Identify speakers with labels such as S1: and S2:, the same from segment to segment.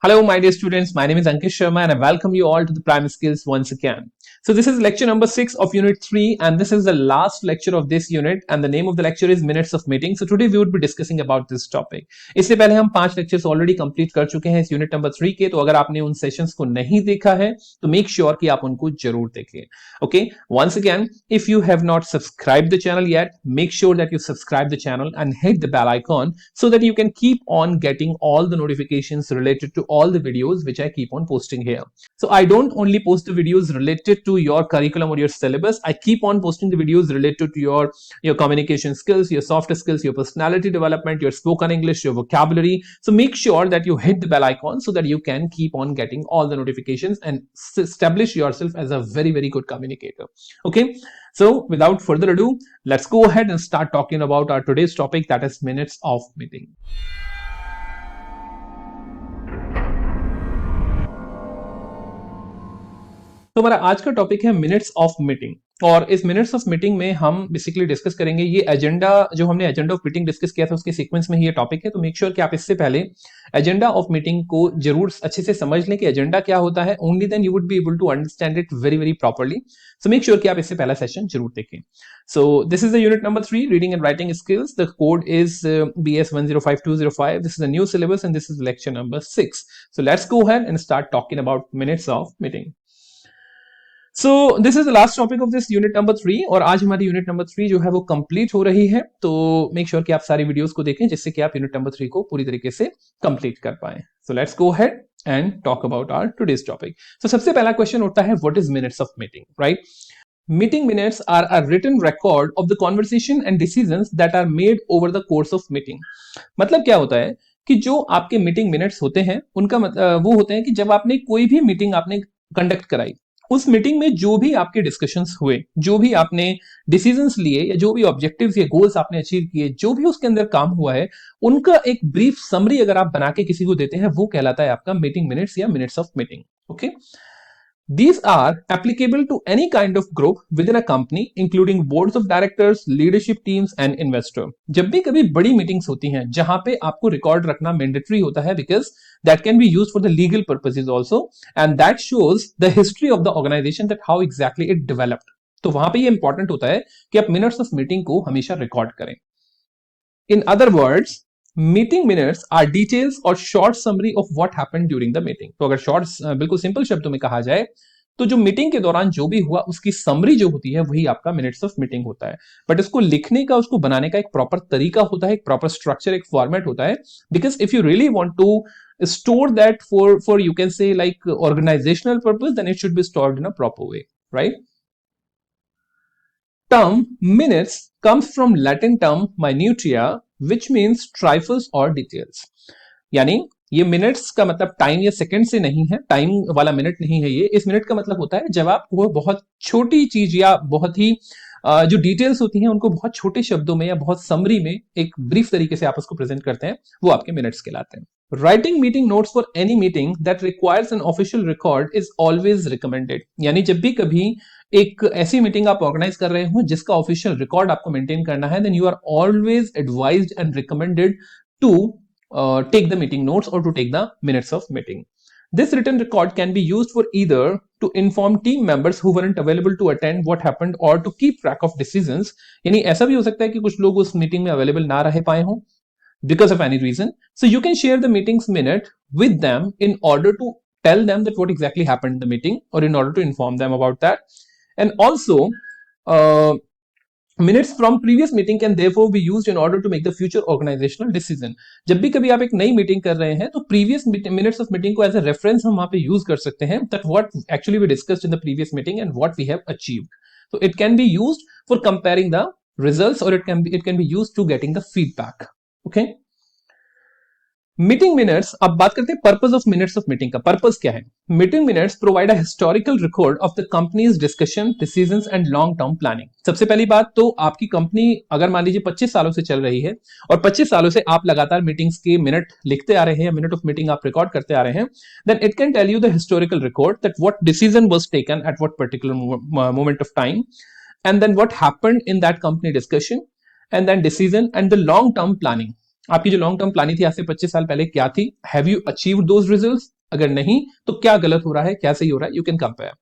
S1: Hello, my dear students. My name is Ankit Sharma and I welcome you all to the Prime Skills once again. So this is lecture number 6 of unit 3 and this is the last lecture of this unit and the name of the lecture is Minutes of Meeting. So today we would be discussing about this topic. इससे पहले हम 5 lectures already complete कर चुके हैं इस unit number 3 के, तो अगर आपने उन sessions को नहीं देखा है तो make sure कि आप उनको जरूर देखें. Okay, once again, if you have not subscribed the channel yet, make sure that you subscribe the channel and hit the bell icon so that you can keep on getting all the notifications related to all the videos which I keep on posting here. So I don't only post the videos related to your curriculum or your syllabus, I keep on posting the videos related to your communication skills, your soft skills, your personality development, your spoken English, your vocabulary. So make sure that you hit the bell icon so that you can keep on getting all the notifications and establish yourself as a very, very good communicator. Okay, so without further ado, let's go ahead and start talking about our today's topic, that is minutes of meeting. तो हमारा आज का topic है minutes of meeting और इस minutes of meeting में हम basically discuss करेंगे ये एजेंडा जो हमने एजेंडा ऑफ मीटिंग डिस्कस किया था उसके सीक्वेंस में ही ये टॉपिक है। तो मेक श्योर कि आप इससे पहले एजेंडा ऑफ मीटिंग को जरूर अच्छे से समझ लें कि एजेंडा क्या होता है, only then you would be able to understand it very very properly. So make sure कि आप इससे पहला सेशन जरूर देखें। So this is the unit number 3, reading and writing skills. The code is BS 105205. This is a new syllabus and this is lecture number 6. So let's go ahead and start talking about minutes of meeting. So this is the last topic of this unit number 3 और आज हमारी unit number 3 जो है वो complete हो रही है। तो मेक श्योर कि आप सारी वीडियोस को देखें जिससे कि आप यूनिट नंबर 3 को पूरी तरीके से कंप्लीट कर पाए। So let's go ahead and talk about our today's topic. So सबसे पहला क्वेश्चन होता है what is minutes of meeting, right? Meeting minutes are a written record of the conversation and decisions that are made over the course of meeting. मतलब क्या होता है कि जो आपके मीटिंग मिनट्स होते हैं उनका वो होते हैं कि जब आपने कोई भी मीटिंग आपने कंडक्ट कराई, उस मीटिंग में जो भी आपके डिस्कशंस हुए, जो भी आपने डिसीजंस लिए या जो भी ऑब्जेक्टिव्स या गोल्स आपने अचीव किए, जो भी उसके अंदर काम हुआ है, उनका एक ब्रीफ समरी अगर आप बना के किसी को देते हैं वो कहलाता है आपका मीटिंग मिनट्स या minutes of meeting. Okay, These are applicable to any kind of group within a company, including boards of directors, leadership teams and investor. जब भी कभी बड़ी मीटिंग्स होती हैं जहां पे आपको रिकॉर्ड रखना मैंडेटरी होता है because that can be used for the legal purposes also and that shows the history of the organization that how exactly it developed. तो वहां पे ये इंपॉर्टेंट होता है कि आप मिनट्स ऑफ मीटिंग को हमेशा रिकॉर्ड करें। In other words, meeting minutes are details और short summary of what happened during the meeting. तो अगर शॉर्ट बिल्कुल सिंपल शब्दों में कहा जाए तो जो मीटिंग के दौरान जो भी हुआ उसकी समरी जो होती है वही आपका मिनट्स ऑफ मीटिंग होता है। बट इसको लिखने का, उसको बनाने का एक प्रॉपर तरीका होता है, एक प्रॉपर स्ट्रक्चर, एक फॉर्मेट होता है। Because if you really want to store that for you can say like organizational purpose, then it should be stored in a proper way, right? Term minutes comes from Latin term minutia which means trifles or details. यानी ये minutes का मतलब time या second से नहीं है, time वाला minute नहीं है ये। इस मिनट का मतलब होता है जब आप वो बहुत छोटी चीज या बहुत ही जो डिटेल्स होती हैं उनको बहुत छोटे शब्दों में या बहुत समरी में एक ब्रीफ तरीके से आप उसको प्रेजेंट करते हैं, वो आपके मिनट्स कहलाते हैं। Writing meeting notes for any meeting that requires an official record is always recommended. यानी जब भी कभी एक ऐसी मीटिंग आप ऑर्गेनाइज कर रहे हो जिसका ऑफिशियल रिकॉर्ड आपको मेंटेन करना है, then you are always advised and recommended to take the meeting notes or to take the minutes of meeting. This written record can be used for either to inform team members who weren't available to attend what happened or to keep track of decisions. यानी ऐसा भी हो सकता है कि कुछ लोग उस मीटिंग में अवेलेबल ना रह पाए हों because of any reason. So you can share the meeting's minute with them in order to tell them that what exactly happened in the meeting or in order to inform them about that. And also minutes from previous meeting can therefore be used in order to make the future organizational decision. जब भी कभी आप एक नई meeting कर रहे हैं तो previous minutes of meeting को as a reference हम वहां पे use कर सकते हैं that what actually we discussed in the previous meeting and what we have achieved. So it can be used for comparing the results or it can be used to getting the feedback. Okay. Meeting minutes, अब बात करते हैं purpose of minutes of meeting का। Purpose क्या है? Meeting minutes provide a historical record of the companies discussion, decisions and long term planning. सबसे पहली बात तो आपकी कंपनी अगर मान लीजिए 25 सालों से चल रही है और 25 सालों से आप लगातार मीटिंग्स के मिनट लिखते आ रहे हैं या मिनट ऑफ मीटिंग आप रिकॉर्ड करते आ रहे हैं, then it can tell you the historical record that what decision was taken at what particular moment of time and then what happened in that company discussion and then decision and the long term planning. आपकी जो long term planning थी आज से 25 साल पहले क्या थी? Have you achieved those results? अगर नहीं तो क्या गलत हो रहा है, क्या सही हो रहा है, you can compare.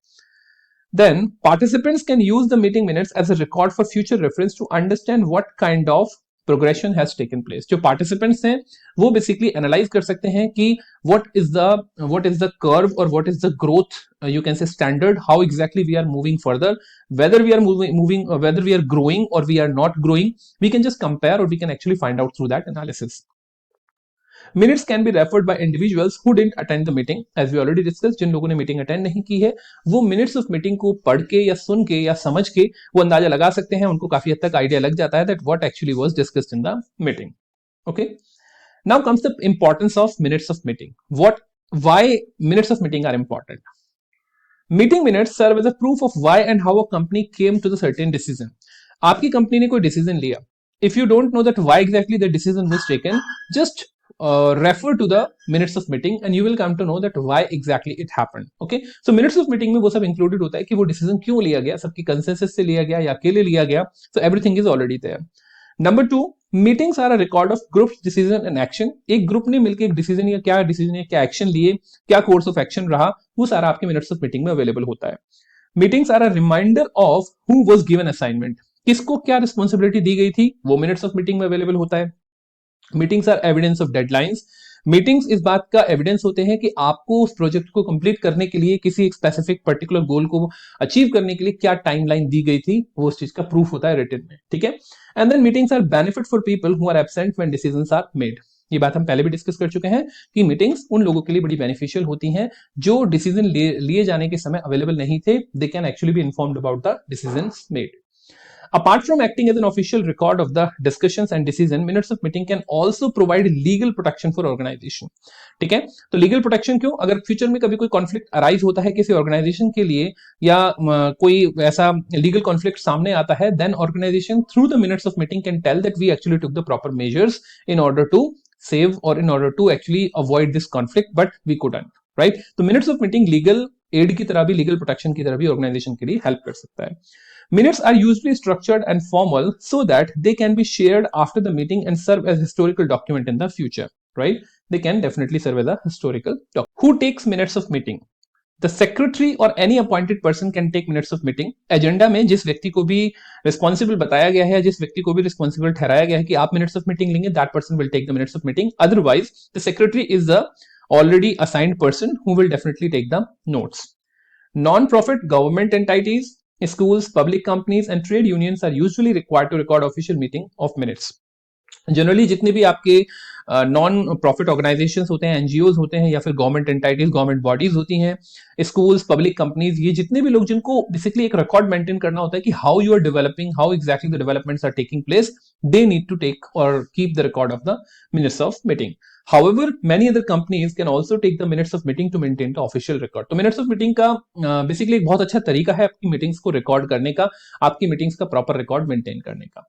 S1: Then participants can use the meeting minutes as a record for future reference to understand what kind of progression has taken place. जो participants हैं वो basically analyze कर सकते हैं कि what is the curve or what is the growth, you can say standard, how exactly we are moving further, whether we are moving whether we are growing or we are not growing. We can just compare or we can actually find out through that analysis. Minutes can be referred by individuals who didn't attend the meeting, as we already discussed. जिन लोगों ने meeting attend नहीं की है वो minutes of meeting को पढ़ के या सुन के या समझ के वो अंदाजा लगा सकते हैं, उनको काफी हद तक आइडिया लग जाता है that what actually was discussed in the meeting. Okay, now comes the importance of minutes of meeting. Why minutes of meeting are important? Meeting minutes serve as a proof of why and how a company came to the certain decision. आपकी company ने कोई decision लिया. If you don't know that why exactly the decision was taken, just refer to the minutes of meeting and you will come to know that why exactly it happened. Okay, so minutes of meeting में वो सब included होता है कि वो decision क्यों लिया गया, सबकी consensus से लिया गया या अकेले लिया गया. So everything is already there. Number 2, meetings are a record of groups decision and action. एक ग्रुप ने मिलकर एक डिसीजन या क्या डिसीजन या क्या एक्शन लिए, क्या कोर्स ऑफ एक्शन रहा, वो सारा आपके मिनट्स ऑफ मीटिंग में अवेलेबल होता है. Meetings are a reminder of who was given assignment. किसको क्या रिस्पॉन्सिबिलिटी दी गई थी वो मिनट्स ऑफ मीटिंग में अवेलेबल होता है. Meetings are evidence of deadlines. Meetings इस बात का एविडेंस होते हैं कि आपको उस प्रोजेक्ट को कंप्लीट करने के लिए किसी एक स्पेसिफिक पर्टिकुलर गोल को अचीव करने के लिए क्या टाइमलाइन दी गई थी, वो उस चीज का प्रूफ होता है रिटन में. ठीक है. And then meetings are benefit for people who are absent when decisions are made. ये बात हम पहले भी डिस्कस कर चुके हैं कि मीटिंग्स उन लोगों के लिए बड़ी बेनिफिशियल होती हैं जो डिसीजन लिए जाने के समय अवेलेबल नहीं थे. They can actually be informed about the decisions made. Apart from acting as an official record of the discussions and decision, minutes of meeting can also provide legal protection for organization. ठीक है, तो legal protection क्यों? अगर future में कभी कोई conflict arise होता है किसी ऑर्गेनाइजेशन के लिए या कोई ऐसा लीगल कॉन्फ्लिक्ट सामने आता है, then organisation through the minutes of meeting can tell that we actually took the proper measures in order to save or in order to actually avoid this conflict, but we couldn't, right? तो minutes of meeting legal aid की तरह भी, legal protection की तरह भी organization के लिए help कर सकता है. Minutes are usually structured and formal so that they can be shared after the meeting and serve as historical document in the future, right? They can definitely serve as a historical document. Who takes minutes of meeting? The secretary or any appointed person can take minutes of meeting. Agenda में जिस व्यक्ति को भी responsible बताया गया है, जिस व्यक्ति को भी रिस्पॉन्सिबल ठहराया गया है कि आप मिनट्स ऑफ मीटिंग लेंगे, that person will take the minutes of meeting. Otherwise, the secretary is the already assigned person who will definitely take the notes. Non-profit government entities, schools, public companies and trade unions are usually required to record official meeting of minutes. Generally जितने भी आपके non profit organisations होते हैं, NGOs होते हैं या फिर government entities, government bodies होती हैं, स्कूल्स, पब्लिक कंपनीज, ये जितने भी लोग जिनको बेसिकली एक रिकॉर्ड मेंटेन करना होता है कि how you are developing, how exactly the developments are taking place, they need to take और keep the record of the minutes of meeting. However, many other companies can also take the minutes of meeting to maintain the official record. तो minutes of meeting का basically एक बहुत अच्छा तरीका है आपकी meetings को रिकॉर्ड करने का, आपकी मीटिंग्स का प्रॉपर रिकॉर्ड मेंटेन करने का.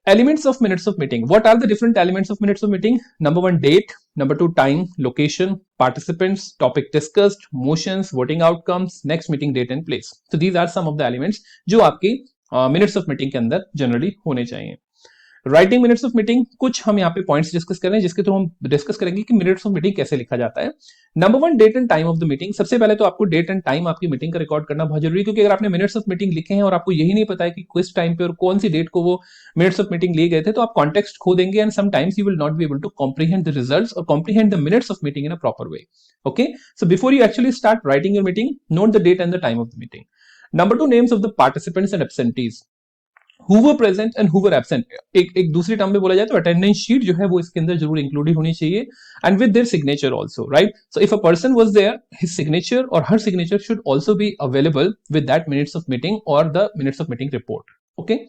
S1: Elements of minutes of meeting. What are the different elements of minutes of meeting? Number 1, date. Number 2, time, location, participants, topic discussed, motions, voting outcomes, next meeting date and place. So these are some of the elements जो आपकी minutes of meeting के अंदर generally होने चाहिए. Writing minutes of meeting, कुछ हम यहाँ पे पॉइंट्स डिस्कस कर रहे हैं जिसके थ्रू हम डिस्कस करेंगे कि मिनट्स ऑफ मीटिंग कैसे लिखा जाता है. Number 1, date and time of the meeting. सबसे पहले तो आपको डेट एंड टाइम आपकी मीटिंग का रिकॉर्ड करना बहुत जरूरी है, क्योंकि अगर आपने मिनट्स ऑफ मीटिंग लिखे हैं और आपको यही नहीं पता है कि किस टाइम पे और कौन सी डेट को वो मिनट्स ऑफ मीटिंग लिए गए थे, तो आप कॉन्टेक्स्ट खो देंगे and sometimes you will not be able to comprehend the results और comprehend the minutes of meeting in a proper way. Okay, so before you actually start writing your meeting, note the date and the time of the meeting. Number 2, names of the participants and absentees. Who were present and who were absent. एक दूसरी term में बोला जाए तो attendance sheet जो है वो इसके अंदर जरूर इंक्लूड होनी चाहिए, and with their signature also, right? So if a person was there, his signature or her signature should also be available with that minutes of meeting or the minutes of meeting report. Okay.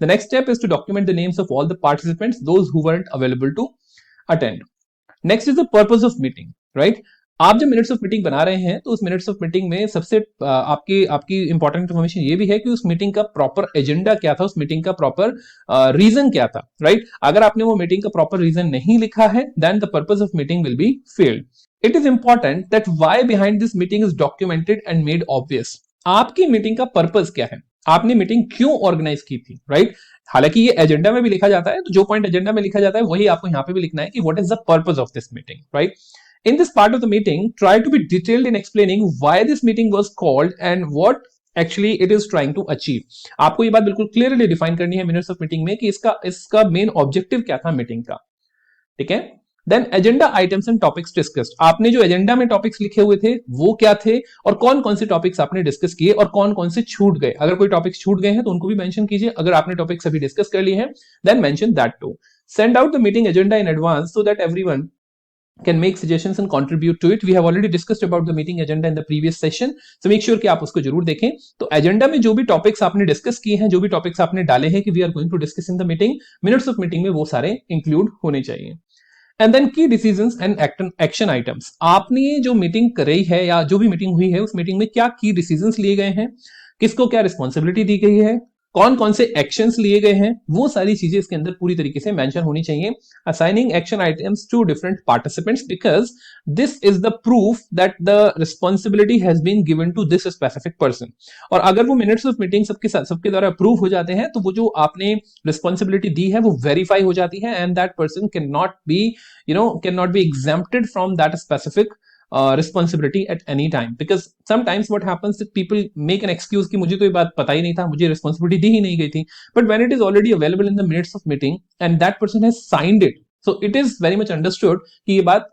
S1: The next step is to document the names of all the participants, those who weren't available to attend. Next is the purpose of meeting, right? आप जब minutes of meeting बना रहे हैं तो उस minutes of meeting में सबसे आपकी इंपॉर्टेंट इन्फॉर्मेशन ये भी है कि उस मीटिंग का प्रॉपर एजेंडा क्या था, उस मीटिंग का प्रॉपर रीजन क्या था, राइट? अगर आपने वो मीटिंग का प्रॉपर रीजन नहीं लिखा है, then the purpose of meeting will be failed. It is important that why behind this meeting is documented and made obvious. आपकी मीटिंग का पर्पस क्या है, आपने मीटिंग क्यों ऑर्गेनाइज की थी, राइट? हालांकि ये एजेंडा में भी लिखा जाता है, तो जो पॉइंट एजेंडा में लिखा जाता है वही आपको यहाँ पे भी लिखना है कि what is the purpose of this meeting, right? In this part of the meeting, try to be detailed in explaining why this meeting was called and what actually it is trying to achieve. आपको ये बात बिल्कुल clearly define करनी है minutes of meeting में कि इसका main objective क्या था मीटिंग का, ठीक है? Then agenda items and topics discussed, आपने जो एजेंडा में टॉपिक्स लिखे हुए थे वो क्या थे और कौन कौन से टॉपिक्स आपने डिस्कस किए और कौन कौन से छूट गए। अगर कोई टॉपिक्स छूट गए हैं तो उनको भी मेंशन कीजिए, अगर आपने टॉपिक्स अभी डिस्कस कर लिए हैं then mention that too. Send out the meeting agenda in advance so that everyone can make suggestions and contribute to it. We have already discussed about the meeting agenda in the previous session, so make sure कि आप उसको जरूर देखें। तो agenda में जो भी topics आपने डिस्कस किए हैं, जो भी टॉपिक्स आपने डाले हैं कि we are going to discuss in the meeting, minutes of meeting में वो सारे इंक्लूड होने चाहिए। And then key decisions and action items, आपने जो मीटिंग करी है या जो भी मीटिंग हुई है उस मीटिंग में क्या की डिसीजंस लिए गए हैं, किसको क्या रिस्पॉन्सिबिलिटी दी गई है, कौन कौन से एक्शंस लिए गए हैं, वो सारी चीजें इसके अंदर पूरी तरीके से मेंशन होनी चाहिए। Assigning action items to different participants because this is the proof that the responsibility has been given to this specific person. और अगर वो मिनट्स ऑफ मीटिंग सबके द्वारा अप्रूव हो जाते हैं तो वो जो आपने रिस्पॉन्सिबिलिटी दी है वो वेरीफाई हो जाती है and that person can not be exempted from that specific responsibility at any time, because sometimes what happens that people make an excuse कि मुझे तो ये बात पता ही नहीं था, मुझे responsibility दी ही नहीं गई थी, but when it is already available in the minutes of meeting and that person has signed it, so it is very much understood कि ये बात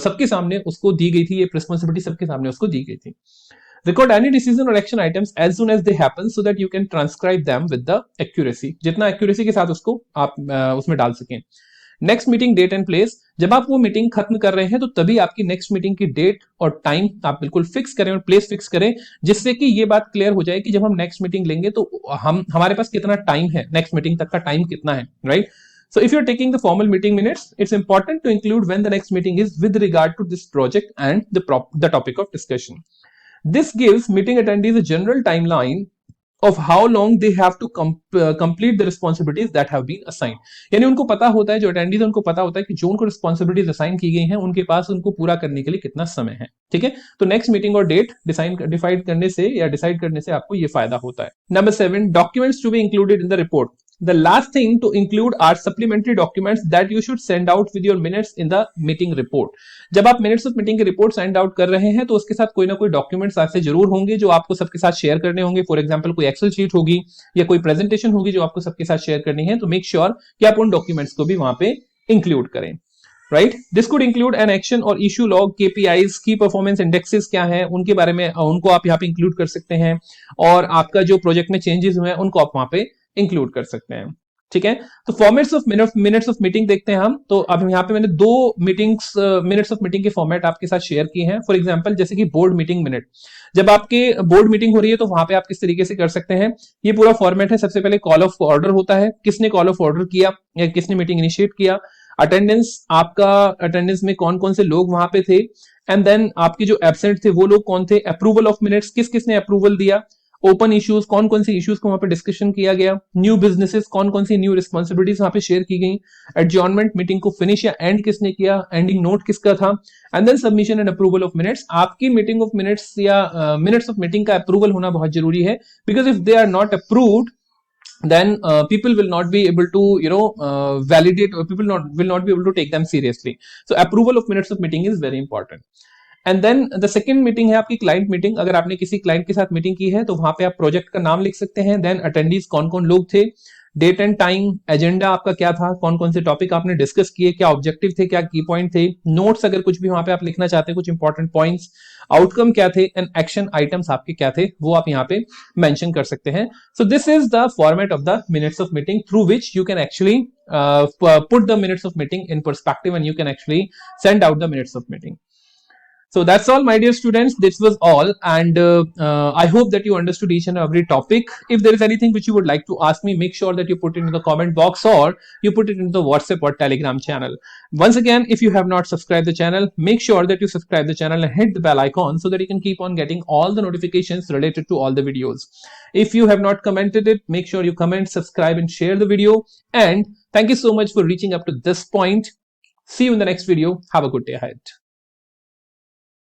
S1: सबके सामने उसको दी गई थी, ये responsibility सबके सामने उसको दी गई थी। Record any decision or action items as soon as they happen so that you can transcribe them with the accuracy, जितना accuracy के साथ उसको आप उसमें डाल सकें। Next meeting date and place, जब आप वो मीटिंग खत्म कर रहे हैं तो तभी आपकी नेक्स्ट मीटिंग की डेट और टाइम आप बिल्कुल फिक्स करें और प्लेस फिक्स करें, जिससे कि ये बात क्लियर हो जाए कि जब हम नेक्स्ट मीटिंग लेंगे तो हमारे पास कितना टाइम है, नेक्स्ट मीटिंग तक का टाइम कितना है, right? So if you're taking the formal meeting minutes, it's important to include when the next meeting is with regard to this project and the topic of discussion. This gives meeting attendees a general timeline of how long they have to complete the responsibilities that have been assigned. यानी उनको पता होता है, जो attendees है उनको पता होता है कि जो उनको रिस्पॉन्सिबिलिटीज असाइन की गई हैं उनके पास उनको पूरा करने के लिए कितना समय है, ठीक है? तो नेक्स्ट मीटिंग और डेट डिसाइड करने से आपको ये फायदा होता है। Number 7, documents to be included in the report. The last thing to include are supplementary documents that you should send out with your minutes in the meeting report. जब आप minutes of meeting की report send out कर रहे हैं तो उसके साथ कोई ना कोई डॉक्यूमेंट्स ऐसे जरूर होंगे जो आपको सबके साथ शेयर करने होंगे। फॉर एग्जांपल कोई एक्सेल शीट होगी या कोई प्रेजेंटेशन होगी जो आपको सबके साथ शेयर करनी है, तो मेक श्योर कि आप उन डॉक्यूमेंट्स को भी वहां पे इंक्लूड करें, right? This could include an action और इशू लॉग, केपीआईज, की परफॉर्मेंस इंडेक्सेस क्या है उनके बारे में, उनको आप यहाँ पे इंक्लूड कर सकते हैं, और आपका जो प्रोजेक्ट में चेंजेस हुए हैं उनको आप वहां पे इंक्लूड कर सकते हैं, ठीक है? तो formats of minutes of meeting देखते हैं हम। तो अब यहाँ पे मैंने 2 मिनट्स ऑफ मीटिंग के फॉर्मेट आपके साथ शेयर किए हैं। फॉर एग्जांपल जैसे कि बोर्ड मीटिंग मिनट, जब आपके बोर्ड मीटिंग हो रही है तो वहां पे आप किस तरीके से कर सकते हैं, ये पूरा फॉर्मेट है। सबसे पहले कॉल ऑफ ऑर्डर होता है, किसने कॉल ऑफ ऑर्डर किया या किसने मीटिंग इनिशिएट किया, अटेंडेंस, आपका अटेंडेंस में कौन कौन से लोग वहां पे थे, एंड देन आपके जो एब्सेंट थे वो लोग कौन थे, अप्रूवल ऑफ मिनट्स, किस किसने अप्रूवल दिया, ओपन इश्यूज, कौन कौन से इश्यूज को वहां पे डिस्कशन किया गया, न्यू बिजनेसेस, कौन कौन सी न्यू रिस्पॉन्सिबिलिटीज वहां पे शेयर की गई, एडजॉर्नमेंट, मीटिंग को फिनिश या एंड किसने किया, एंडिंग नोट किसका था, and then submission and approval of minutes. आपकी मीटिंग ऑफ मिनट्स या मिनट्स ऑफ मीटिंग का अप्रूवल होना बहुत जरूरी है, because if they are not approved then people will not be able to validate, or people will not be able to take them seriously. So approval of minutes of meeting is very important. And then the second meeting है आपकी client meeting. अगर आपने किसी client के साथ meeting की है तो वहां पे आप प्रोजेक्ट का नाम लिख सकते हैं, देन अटेंडीज कौन कौन लोग थे, डेट एंड टाइम, एजेंडा आपका क्या था, कौन कौन से टॉपिक आपने डिस्कस किए, क्या ऑब्जेक्टिव थे, क्या की पॉइंट थे, नोट्स अगर कुछ भी वहां पे आप लिखना चाहते हैं, कुछ इंपॉर्टेंट पॉइंट्स, आउटकम क्या थे, एंड एक्शन आइटम्स आपके क्या थे, वो आप यहाँ पे मेंशन कर सकते हैं। सो this is the format of the minutes of meeting through which you can actually put the minutes of meeting in perspective and you can actually send out the minutes of meeting. So that's all, my dear students. This was all, and I hope that you understood each and every topic. If there is anything which you would like to ask me, make sure that you put it in the comment box or you put it in the WhatsApp or Telegram channel. Once again, if you have not subscribed the channel, make sure that you subscribe the channel and hit the bell icon so that you can keep on getting all the notifications related to all the videos. If you have not commented it, make sure you comment, subscribe and share the video. And thank you so much for reaching up to this point. See you in the next video. Have a good day ahead.